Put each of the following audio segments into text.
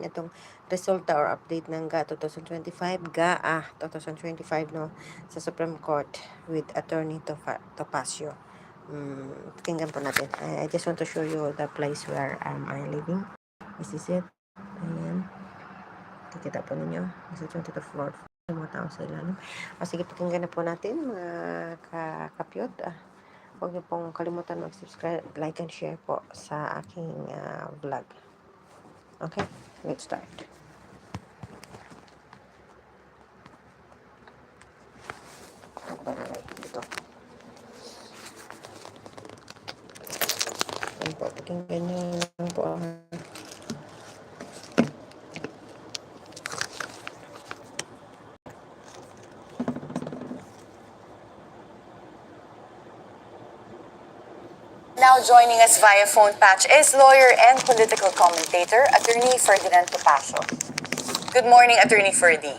itong resulta or update ng GAA 2025, no, sa Supreme Court with Attorney Topacio. Pakinggan po natin. I just want to show you the place where I'm living. This is it. Ayan. Kikita po ninyo. Nasa 22th floor. Mga tao sa ilalim. Sige, pakinggan na po natin, mga kakapyot. Huwag niyo pong kalimutan mag-subscribe, like, and share po sa aking vlog. Okay, let's start. Ito. Ayan po, pakinggan niyo lang po. Now joining us via phone patch is lawyer and political commentator, Attorney Ferdinand Topacio. Good morning, Attorney Ferdy.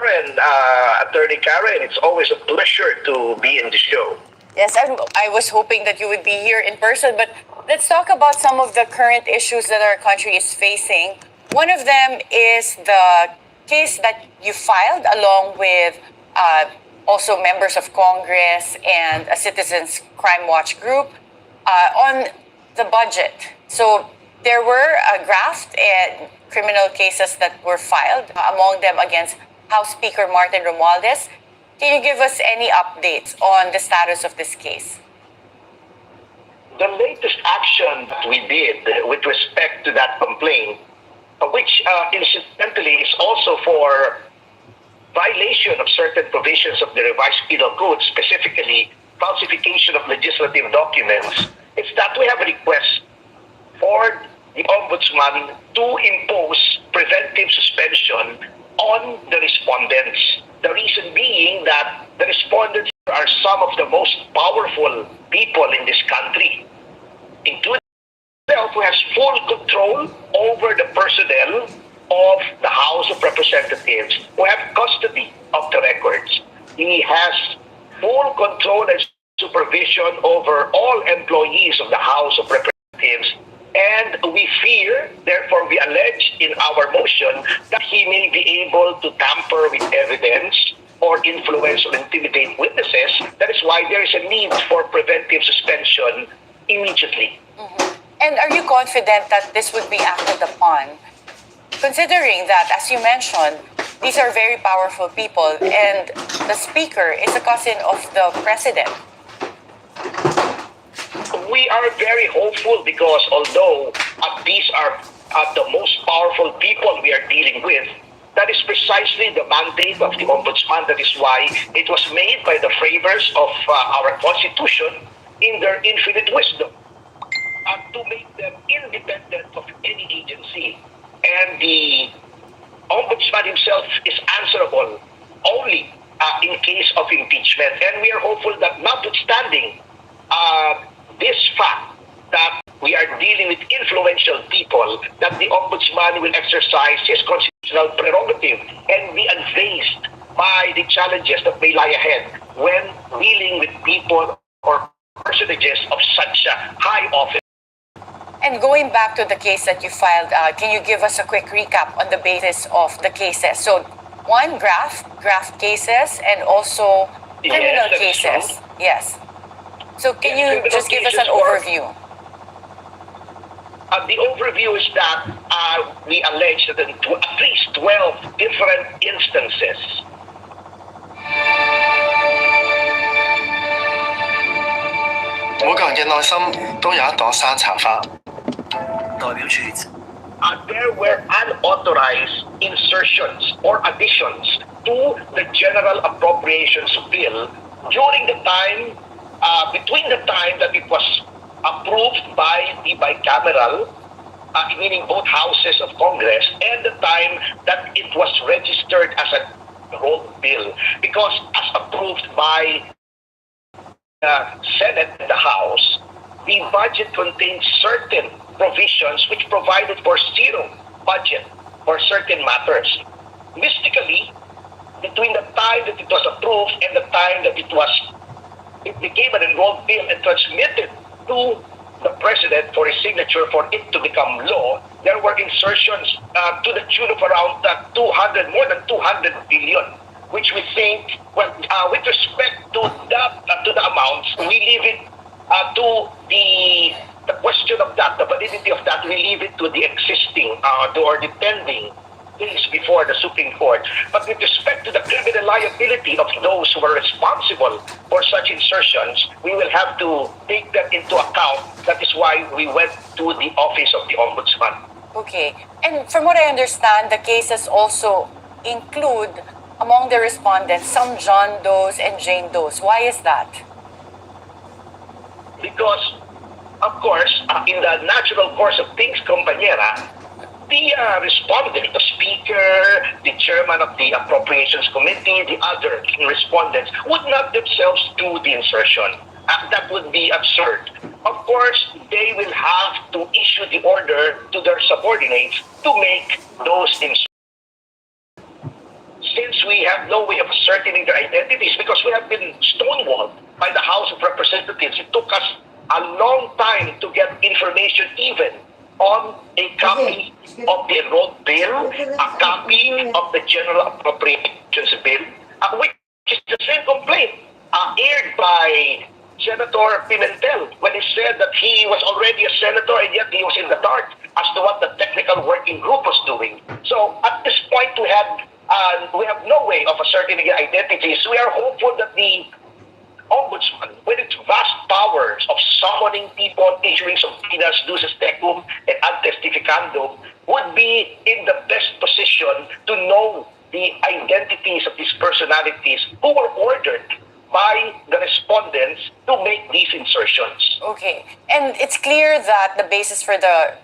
Attorney Karen, it's always a pleasure to be in the show. Yes, I was hoping that you would be here in person, but let's talk about some of the current issues that our country is facing. One of them is the case that you filed along with also members of Congress and a Citizens Crime Watch group on the budget. So there were graft and criminal cases that were filed, among them against House Speaker Martin Romualdez. Can you give us any updates on the status of this case? The latest action that we did with respect to that complaint, which incidentally is also for violation of certain provisions of the revised penal code, specifically falsification of legislative documents, is that we have a request for the Ombudsman to impose preventive suspension on the respondents. The reason being that the respondents are some of the most powerful people in this country, including himself, who has full control over the personnel of the House of Representatives, who have custody of the records. He has full control and supervision over all employees of the House of Representatives, and we fear, therefore we allege in our motion, that he may be able to tamper with evidence or influence or intimidate witnesses. That is why there is a need for preventive suspension immediately. Mm-hmm. And are you confident that this would be acted upon? Considering that, as you mentioned, these are very powerful people and the speaker is a cousin of the president. We are very hopeful because although these are the most powerful people we are dealing with, that is precisely the mandate of the Ombudsman. That is why it was made by the framers of our Constitution in their infinite wisdom to make them independent of any agency. And the Ombudsman himself is answerable only in case of impeachment. And we are hopeful that notwithstanding this fact that we are dealing with influential people, that the Ombudsman will exercise his constitutional prerogative and be unfazed by the challenges that may lie ahead when dealing with people or personages of such a high office. And going back to the case that you filed, can you give us a quick recap on the basis of the cases? So, one, graft cases, and also criminal cases. True. Yes. So, can you just give us an overview? The overview is that we allege that in at least 12 different instances, there were unauthorized insertions or additions to the General Appropriations Bill during the time, between the time that it was approved by the bicameral, meaning both houses of Congress, and the time that it was registered as a road bill. Because as approved by the Senate and the House, the budget contained certain provisions which provided for zero budget for certain matters. Mystically, between the time that it was approved and the time that it became an enrolled bill and transmitted to the president for his signature for it to become law, there were insertions to the tune of around more than 200 billion, which we think, well, with respect to the amounts, we leave it to the question of that, the validity of that, we leave it to the existing or the pending case before the Supreme Court. But with respect to the criminal liability of those who were responsible for such insertions, we will have to take that into account. That is why we went to the office of the Ombudsman. Okay. And from what I understand, the cases also include among the respondents some John Does and Jane Does. Why is that? Because, of course, in the natural course of things, compañera, the respondent, the speaker, the chairman of the appropriations committee, the other respondents would not themselves do the insertion. That would be absurd. Of course, they will have to issue the order to their subordinates to make those insertions. Since we have no way of ascertaining their identities, because we have been stonewalled by the House of Representatives, it took us a long time to get information even on a copy of the enrolled bill, a copy of the General Appropriations Bill, which is the same complaint aired by Senator Pimentel when he said that he was already a senator and yet he was in the dark as to what the technical working group was doing. So at this point we have no way of ascertaining identities. We are hopeful that the Ombudsman, with its vast powers of summoning people, issuing subpoenas, duces tecum, and ad testificandum, would be in the best position to know the identities of these personalities who were ordered by the respondents to make these insertions. Okay. And it's clear that the basis for the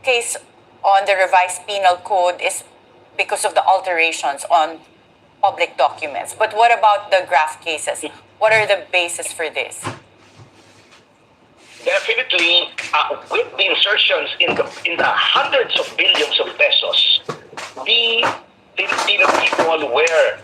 case on the revised penal code is because of the alterations on public documents. But what about the graft cases? What are the basis for this? Definitely, with the insertions in the hundreds of billions of pesos, the Filipino people were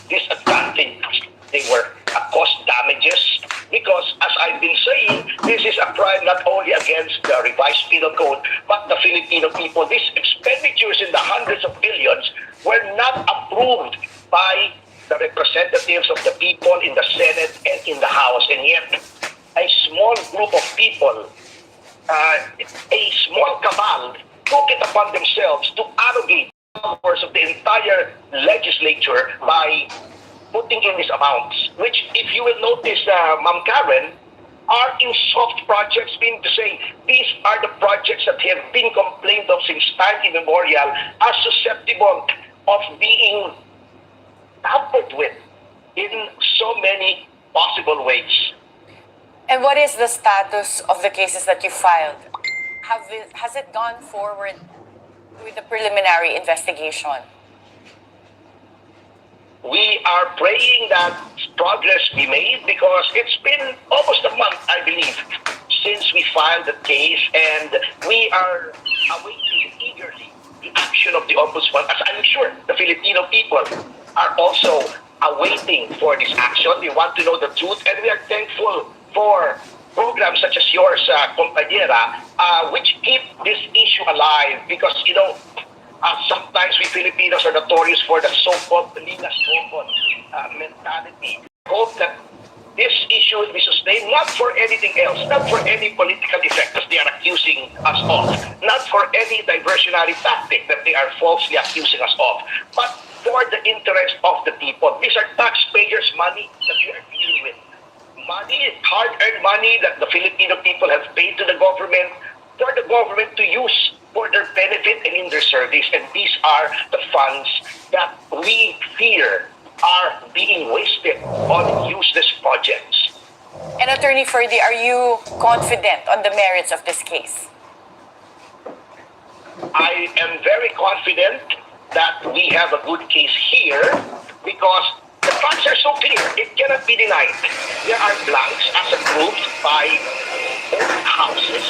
disadvantaged. They were cost damages because, as I've been saying, this is a crime not only against the revised penal code, but the Filipino people. These expenditures in the hundreds of billions were not approved by the representatives of the people in the Senate and in the House, and yet a small group of people, a small cabal, took it upon themselves to arrogate the powers of the entire legislature by putting in these amounts, which, if you will notice, Ma'am Karen, are in soft projects, meaning to say these are the projects that have been complained of since time immemorial as susceptible of being tampered with in so many possible ways. And what is the status of the cases that you filed? Has it gone forward with the preliminary investigation? We are praying that progress be made because it's been almost a month, I believe, since we filed the case, and we are awaiting eagerly the action of the Ombudsman, as I'm sure the Filipino people are also awaiting for this action. They want to know the truth, and we are thankful for programs such as yours, compañera, which keep this issue alive because, sometimes we Filipinos are notorious for the so-called linas open mentality. Hope that this issue will be sustained, not for anything else, not for any political effect as they are accusing us of, not for any diversionary tactic that they are falsely accusing us of, but for the interest of the people. These are taxpayers' money that we are dealing with. Money, hard-earned money that the Filipino people have paid to the government for the government to use for their benefit and in their service. And these are the funds that we fear are being wasted on useless projects. And Attorney Ferdy, are you confident on the merits of this case? I am very confident that we have a good case here because the facts are so clear. It cannot be denied. There are blanks as approved by both houses.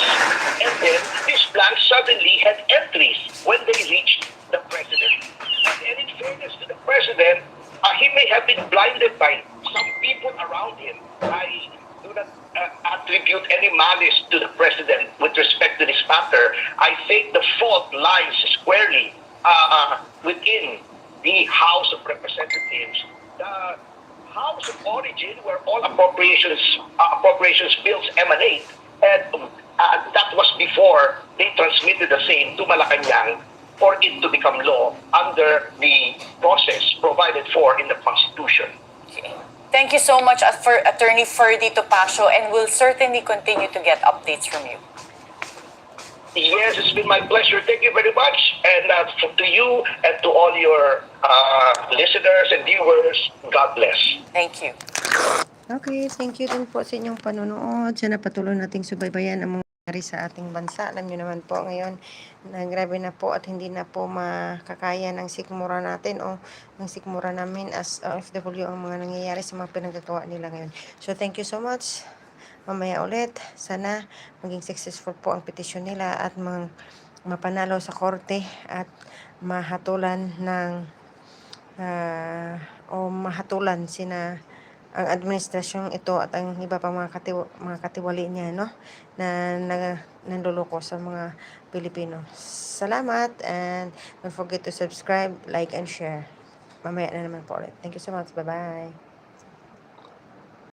And then these blanks suddenly had entries when they reached the president. And in fairness to the president, he may have been blinded by some people around him. I do not attribute any malice to the president with respect to this matter. I think the fault lies squarely within the House of Representatives, the House of Origin, where all appropriations bills emanate, and that was before they transmitted the same to Malacanang for it to become law under the process provided for in the Constitution. Thank you so much, Attorney Ferdy Topacio, and we'll certainly continue to get updates from you. Yes, it's been my pleasure. Thank you very much. And to you and to all your listeners and viewers, God bless. Thank you. Okay, thank you din po sa inyong panonood. Sana patuloy nating subaybayan ang mga nangyari sa ating bansa. Alam niyo naman po ngayon na grabe na po at hindi na po makakaya ng sikmura natin o ng sikmura namin as OFW ang mga nangyayari sa mga pinagagawa nila ngayon. So thank you so much. Mamaya ulit, sana maging successful po ang petisyon nila at mapanalo sa korte at mahatulan ng mahatulan sina ang administrasyong ito at ang iba pang mga katiwali niya, no, na nanluloko sa mga Pilipino. Salamat, and don't forget to subscribe, like, and share. Mamaya na naman po ulit. Thank you so much. Bye-bye.